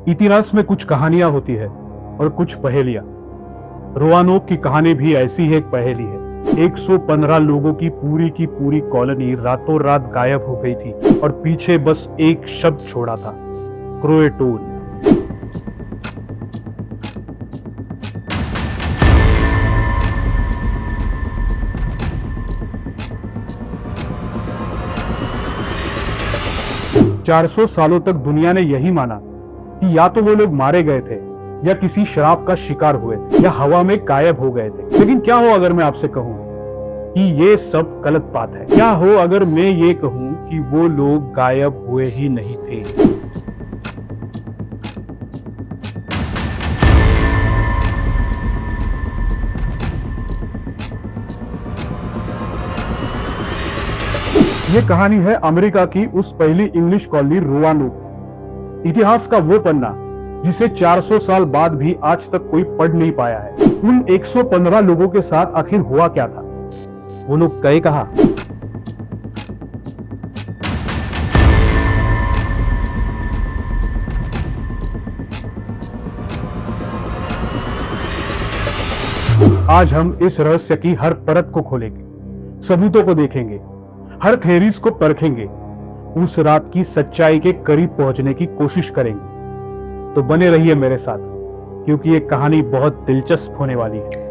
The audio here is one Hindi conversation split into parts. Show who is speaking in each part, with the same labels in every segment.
Speaker 1: इतिहास में कुछ कहानियां होती है और कुछ पहेलियां। रोवानोक की कहानी भी ऐसी ही एक पहेली है। 115 लोगों की पूरी कॉलोनी रातों रात गायब हो गई थी और पीछे बस एक शब्द छोड़ा था, क्रोएटोन। 400 सालों तक दुनिया ने यही माना कि या तो वो लोग मारे गए थे या किसी शराब का शिकार हुए थे या हवा में गायब हो गए थे। लेकिन क्या हो अगर मैं आपसे कहूं कि ये सब गलत बात है? क्या हो अगर मैं ये कहूं कि वो लोग गायब हुए ही नहीं थे? ये कहानी है अमेरिका की उस पहली इंग्लिश कॉलोनी रोवानोक। इतिहास का वो पन्ना जिसे 400 साल बाद भी आज तक कोई पढ़ नहीं पाया है। उन 115 लोगों के साथ आखिर हुआ क्या था? वो लोग गए कहां? आज हम इस रहस्य की हर परत को खोलेंगे, सबूतों को देखेंगे, हर थ्योरीज को परखेंगे, उस रात की सच्चाई के करीब पहुंचने की कोशिश करेंगे। तो बने रहिए मेरे साथ, क्योंकि ये कहानी बहुत दिलचस्प होने वाली है।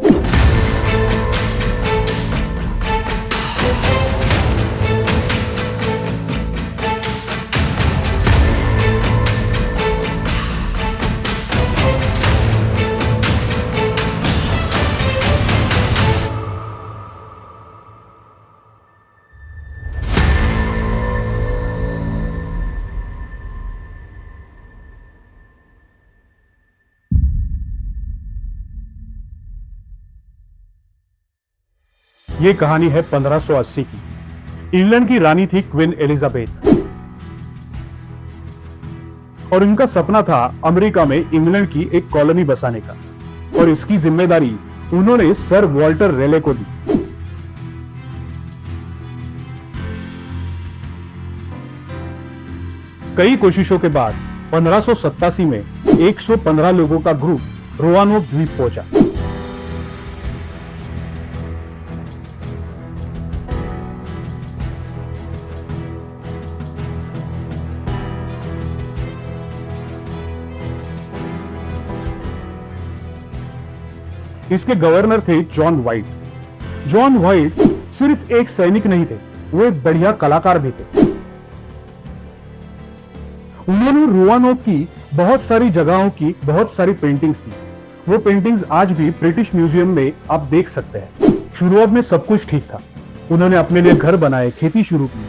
Speaker 1: ये कहानी है 1580 की। इंग्लैंड की रानी थी क्वीन एलिजाबेथ और उनका सपना था अमेरिका में इंग्लैंड की एक कॉलोनी बसाने का, और इसकी जिम्मेदारी उन्होंने सर वॉल्टर रेले को दी। कई कोशिशों के बाद 1587 में 115 लोगों का ग्रुप रोवानोक द्वीप पहुंचा। इसके गवर्नर थे जॉन व्हाइट। जॉन व्हाइट सिर्फ एक सैनिक नहीं थे, वो एक बढ़िया कलाकार भी थे। उन्होंने रोवानोक की बहुत सारी जगहों की बहुत सारी पेंटिंग्स की। वो पेंटिंग्स आज भी ब्रिटिश म्यूजियम में आप देख सकते हैं। शुरुआत में सब कुछ ठीक था। उन्होंने अपने लिए घर बनाए, खेती शुरू की।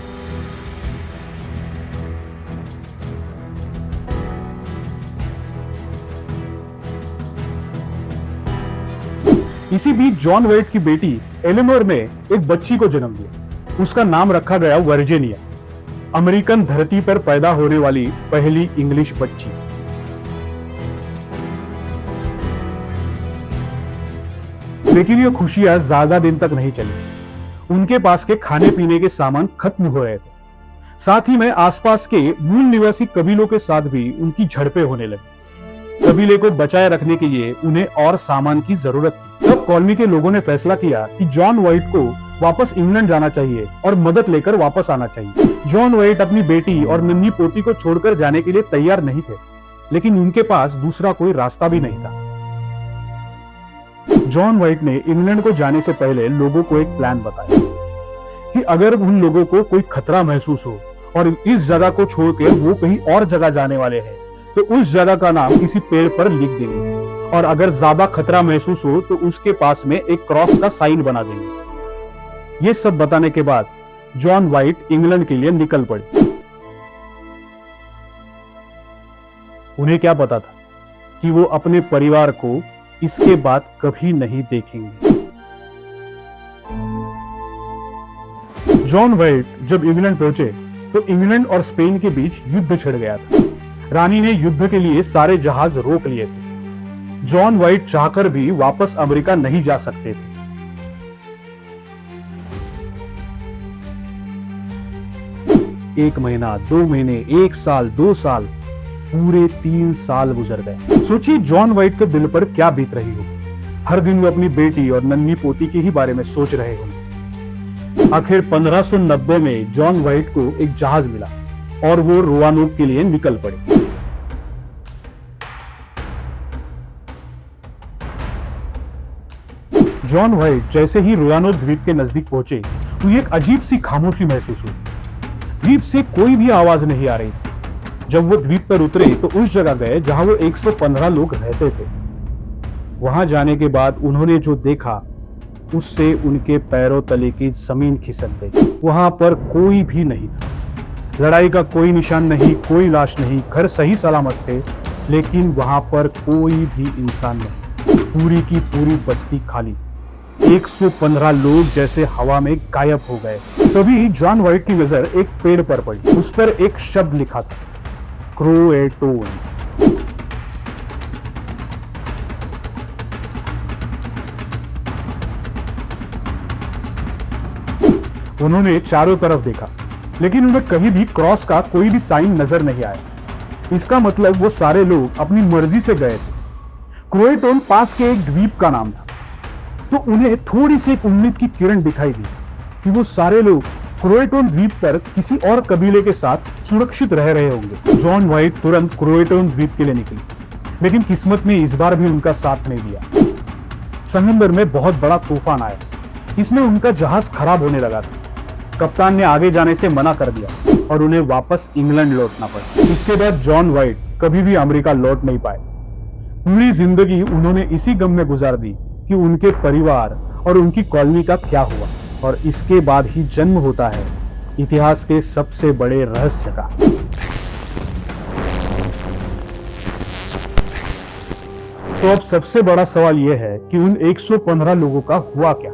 Speaker 1: इसी बीच जॉन व्हाइट की बेटी एलिनोर ने एक बच्ची को जन्म दिया। उसका नाम रखा गया वर्जीनिया, अमेरिकन धरती पर पैदा होने वाली पहली इंग्लिश बच्ची। लेकिन ये खुशियां ज्यादा दिन तक नहीं चली। उनके पास के खाने पीने के सामान खत्म हो रहे थे। साथ ही में आसपास के मूल निवासी कबीलों के साथ भी उनकी झड़पें होने लगी। कबीले को बचाए रखने के लिए उन्हें और सामान की जरूरत थी। तब कॉलोनी के लोगों ने फैसला किया कि जॉन व्हाइट को वापस इंग्लैंड जाना चाहिए और मदद लेकर वापस आना चाहिए। जॉन व्हाइट अपनी बेटी और नन्ही पोती को छोड़कर जाने के लिए तैयार नहीं थे, लेकिन उनके पास दूसरा कोई रास्ता भी नहीं था। जॉन व्हाइट ने इंग्लैंड को जाने से पहले लोगों को एक प्लान बताया कि अगर उन लोगों को कोई खतरा महसूस हो और इस जगह को छोड़कर वो कहीं और जगह जाने वाले हैं, तो उस जगह का नाम किसी पेड़ पर लिख देंगे, और अगर ज्यादा खतरा महसूस हो तो उसके पास में एक क्रॉस का साइन बना देंगे। ये सब बताने के बाद जॉन व्हाइट इंग्लैंड के लिए निकल पड़े। उन्हें क्या पता था कि वो अपने परिवार को इसके बाद कभी नहीं देखेंगे। जॉन व्हाइट जब इंग्लैंड पहुंचे तो इंग्लैंड और स्पेन के बीच युद्ध छिड़ गया था। रानी ने युद्ध के लिए सारे जहाज रोक लिए थे। जॉन व्हाइट चाहकर भी वापस अमेरिका नहीं जा सकते थे। एक महीना, 2 महीने, 1 साल, 2 साल, पूरे 3 साल गुजर गए। सोचिए जॉन वाइट के दिल पर क्या बीत रही हो। हर दिन वो अपनी बेटी और नन्ही पोती के ही बारे में सोच रहे होंगे। आखिर 1590 में जॉन वाइट को एक जहाज मिला और वो रोआनोक के लिए निकल पड़े। जॉन वाइट जैसे ही रोआनोक द्वीप के नजदीक पहुंचे तो एक अजीब सी खामोशी महसूस हुई। द्वीप से कोई भी आवाज नहीं आ रही थी। जब वो द्वीप पर उतरे तो उस जगह गए जहां वो 115 लोग रहते थे। वहां जाने के बाद उन्होंने जो देखा उससे उनके पैरों तले की जमीन खिसक गई। वहां पर कोई भी नहीं था। लड़ाई का कोई निशान नहीं, कोई लाश नहीं। घर सही सलामत थे लेकिन वहां पर कोई भी इंसान नहीं। पूरी की पूरी बस्ती खाली। 115 लोग जैसे हवा में गायब हो गए। तभी जॉन वाइट की नजर एक पेड़ पर पड़ी। उस पर एक शब्द लिखा था, क्रोएटोन। उन्होंने चारों तरफ देखा लेकिन उन्हें कहीं भी क्रॉस का कोई भी साइन नजर नहीं आया। इसका मतलब वो सारे लोग अपनी मर्जी से गए थे। क्रोएटोन पास के एक द्वीप का नाम था। तो उन्हें थोड़ी सी एक उम्मीद की किरण दिखाई दी कि वो सारे लोग क्रोएटोन द्वीप पर किसी और कबीले के साथ सुरक्षित रह रहे होंगे। जॉन वाइट तुरंत क्रोएटोन द्वीप के लिए निकले लेकिन किस्मत ने इस बार भी उनका साथ नहीं दिया। समंदर में बहुत बड़ा तूफान आया। इसमें उनका जहाज खराब होने लगा था। कप्तान ने आगे जाने से मना कर दिया और उन्हें वापस इंग्लैंड लौटना पड़ा। इसके बाद जॉन वाइट कभी भी अमेरिका लौट नहीं पाए। पूरी जिंदगी उन्होंने इसी गम में गुजार दी कि उनके परिवार और उनकी कॉलोनी का क्या हुआ। और इसके बाद ही जन्म होता है इतिहास के सबसे बड़े रहस्य का। तो अब सबसे बड़ा सवाल यह है कि उन 115 लोगों का हुआ क्या।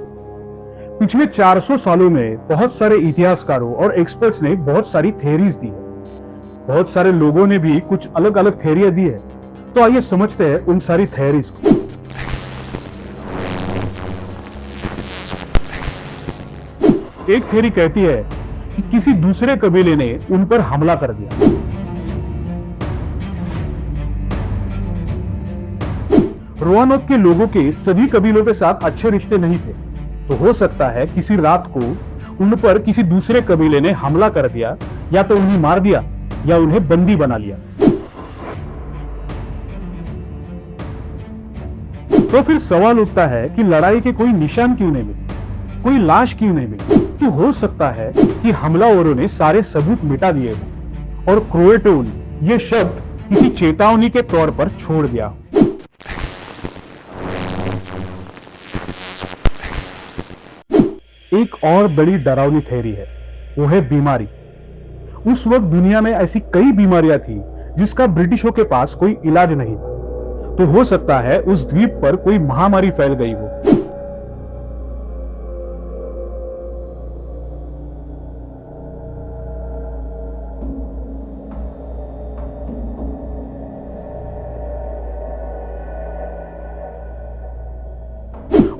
Speaker 1: पिछले 400 सालों में बहुत सारे इतिहासकारों और एक्सपर्ट्स ने बहुत सारी थ्योरीज दी है। बहुत सारे लोगों ने भी कुछ अलग अलग थ्योरियां दी है। तो आइए समझते हैं उन सारी थ्योरीज को। एक थ्योरी कहती है कि किसी दूसरे कबीले ने उन पर हमला कर दिया। रोआनोक के लोगों के सभी कबीलों के साथ अच्छे रिश्ते नहीं थे। तो हो सकता है किसी रात को उन पर किसी दूसरे कबीले ने हमला कर दिया, या तो उन्हें मार दिया या उन्हें बंदी बना लिया। तो फिर सवाल उठता है कि लड़ाई के कोई निशान क्यों नहीं मिले, कोई लाश क्यों नहीं मिली। तो हो सकता है कि हमलावरों ने सारे सबूत मिटा दिए और क्रोएटोन ये शब्द किसी चेतावनी के तौर पर छोड़ दिया। एक और बड़ी डरावनी थ्योरी है, वो है बीमारी। उस वक्त दुनिया में ऐसी कई बीमारियां थी जिसका ब्रिटिशों के पास कोई इलाज नहीं था। तो हो सकता है उस द्वीप पर कोई महामारी फैल गई हो।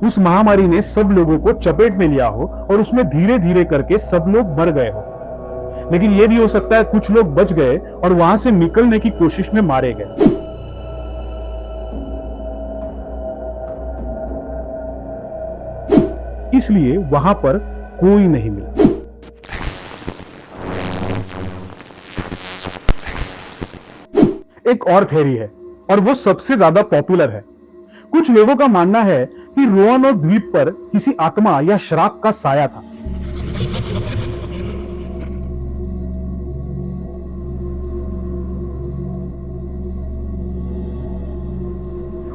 Speaker 1: उस महामारी ने सब लोगों को चपेट में लिया हो और उसमें धीरे धीरे करके सब लोग मर गए हो। लेकिन यह भी हो सकता है कुछ लोग बच गए और वहां से निकलने की कोशिश में मारे गए। इसलिए वहां पर कोई नहीं मिला। एक और थ्योरी है और वो सबसे ज्यादा पॉपुलर है। कुछ लोगों का मानना है कि रोआनोक द्वीप पर किसी आत्मा या श्राप का साया था।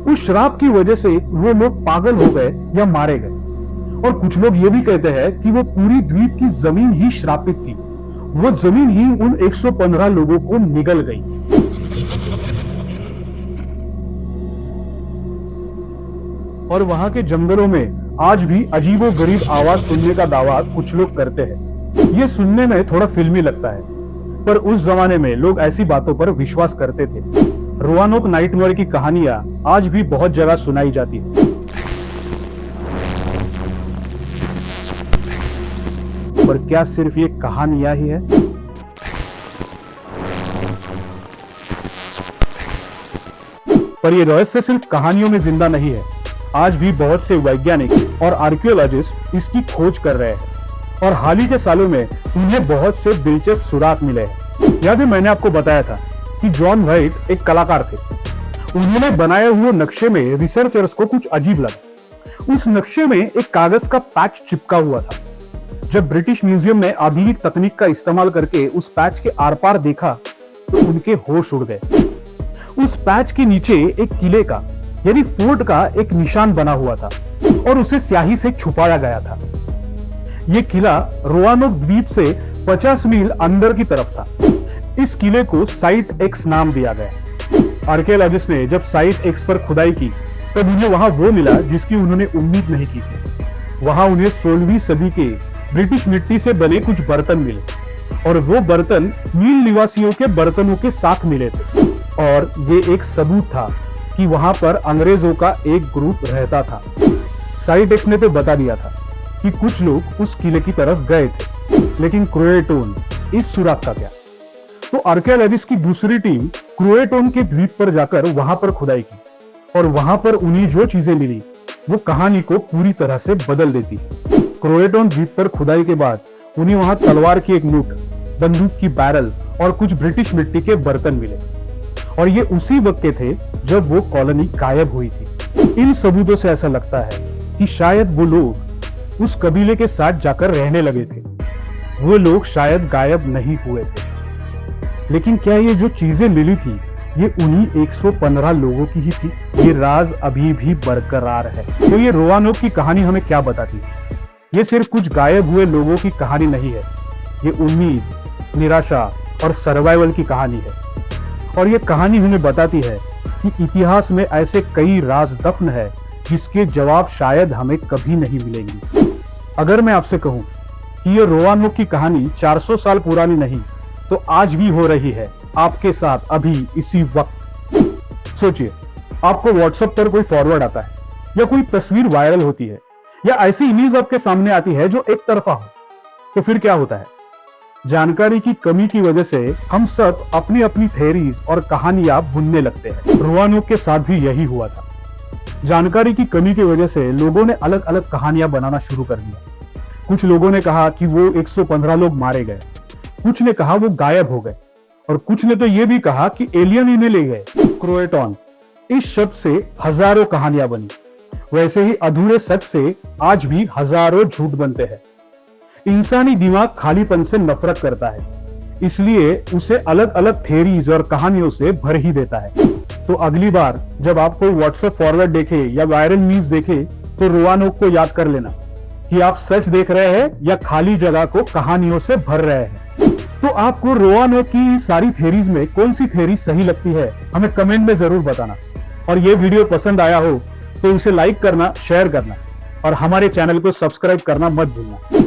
Speaker 1: उस श्राप की वजह से वो लोग पागल हो गए या मारे गए। और कुछ लोग ये भी कहते हैं कि वो पूरी द्वीप की जमीन ही श्रापित थी। वो जमीन ही उन 115 लोगों को निगल गई। और वहां के जंगलों में आज भी अजीबोगरीब आवाज सुनने का दावा कुछ लोग करते हैं। ये सुनने में थोड़ा फिल्मी लगता है, पर उस जमाने में लोग ऐसी बातों पर विश्वास करते थे। रोआनोक नाइटमेयर की कहानियां आज भी बहुत जगह सुनाई जाती है। पर क्या सिर्फ ये कहानियां ही है? पर यह रहस्य सिर्फ कहानियों में जिंदा नहीं है। आज भी बहुत से वैज्ञानिक और आर्कियोलॉजिस्ट इसकी खोज कर रहे हैं और हाल ही के सालों में उन्हें बहुत से दिलचस्प सुराग मिले हैं। याद है मैंने आपको बताया था कि जॉन व्हाइट एक कलाकार थे। उन्होंने बनाए हुए नक्शे में रिसर्चर्स को कुछ अजीब लगा। उस नक्शे में एक कागज का पैच चिपका हुआ था। जब ब्रिटिश म्यूजियम ने आधुनिक तकनीक का इस्तेमाल करके उस पैच के आर पार देखा तो उनके होश उड़ गए। उस पैच के नीचे एक किले का यानी फोर्ट का एक निशान बना हुआ था और उसे स्याही से छुपाया गया था। यह किला रोआनोक द्वीप से 50 मील अंदर की तरफ था। इस किले को साइट एक्स नाम दिया गया। आर्कियोलॉजिस्ट ने जब साइट एक्स पर खुदाई की तब उन्हें वहां वो मिला जिसकी उन्होंने उम्मीद नहीं की थी। वहां उन्हें 16वीं सदी के ब्रिटिश मिट्टी से बने कुछ बर्तन मिले और वो बर्तन मील निवासियों के बर्तनों के साथ मिले थे और ये एक सबूत था कि वहां पर अंग्रेजों का एक ग्रुप रहता था। साइट एक्स ने तो बता दिया था कि कुछ लोग उस किले की तरफ गए थे, लेकिन क्रोएटोन इस सुराग का क्या? तो आर्कियोलॉजिस्ट की दूसरी टीम क्रोएटोन के द्वीप पर जाकर वहां पर खुदाई की और वहां पर उन्हें जो चीजें मिली वो कहानी को पूरी तरह से बदल देती। क्रोएटोन द्वीप पर खुदाई के बाद उन्हें वहां तलवार की एक नोक, बंदूक की बैरल और कुछ ब्रिटिश मिट्टी के बर्तन मिले और ये उसी वक्त के थे जब वो कॉलोनी गायब हुई थी। इन सबूतों से ऐसा लगता है कि शायद वो लोग उस कबीले के साथ जाकर रहने लगे थे। वो लोग शायद गायब नहीं हुए थे। लेकिन क्या ये जो चीजें मिली थी ये उन्हीं 115 लोगों की ही थी? ये राज अभी भी बरकरार है। तो ये रोआनोक की कहानी हमें क्या बताती है? ये सिर्फ कुछ गायब हुए लोगों की कहानी नहीं है। ये उम्मीद, निराशा और सर्वाइवल की कहानी है। और ये कहानी हमें बताती है कि इतिहास में ऐसे कई राज दफन है जिसके जवाब शायद हमें कभी नहीं मिलेंगे। अगर मैं आपसे कहूं कि ये रोआनोक की कहानी 400 साल पुरानी नहीं तो आज भी हो रही है आपके साथ अभी इसी वक्त। सोचिए, आपको व्हाट्सएप पर कोई फॉरवर्ड आता है या कोई तस्वीर वायरल होती है या ऐसी इमेज आपके सामने आती है जो एक तरफा हो, तो फिर क्या होता है? जानकारी की कमी की वजह से हम सब अपनी अपनी थ्योरीज और कहानियां बुनने लगते हैं। रोआनोक के साथ भी यही हुआ था। जानकारी की कमी की वजह से लोगों ने अलग अलग कहानियां बनाना शुरू कर दिया। कुछ लोगों ने कहा कि वो 115 लोग मारे गए, कुछ ने कहा वो गायब हो गए और कुछ ने तो ये भी कहा कि एलियन इन्हें ले गए। क्रोएटोन इस शब्द से हजारों कहानियां बनी। वैसे ही अधूरे सच से आज भी हजारों झूठ बनते हैं। इंसानी दिमाग खालीपन से नफरत करता है, इसलिए उसे अलग अलग थ्योरीज और कहानियों से भर ही देता है। तो अगली बार जब आप कोई व्हाट्सएप फॉरवर्ड देखे या वायरल न्यूज देखे तो रोआनोक को याद कर लेना कि आप सच देख रहे हैं या खाली जगह को कहानियों से भर रहे हैं। तो आपको रोआनोक की सारी थ्योरीज में कौन सी थ्योरी सही लगती है हमें कमेंट में जरूर बताना। और ये वीडियो पसंद आया हो तो इसे लाइक करना, शेयर करना और हमारे चैनल को सब्सक्राइब करना मत भूलना।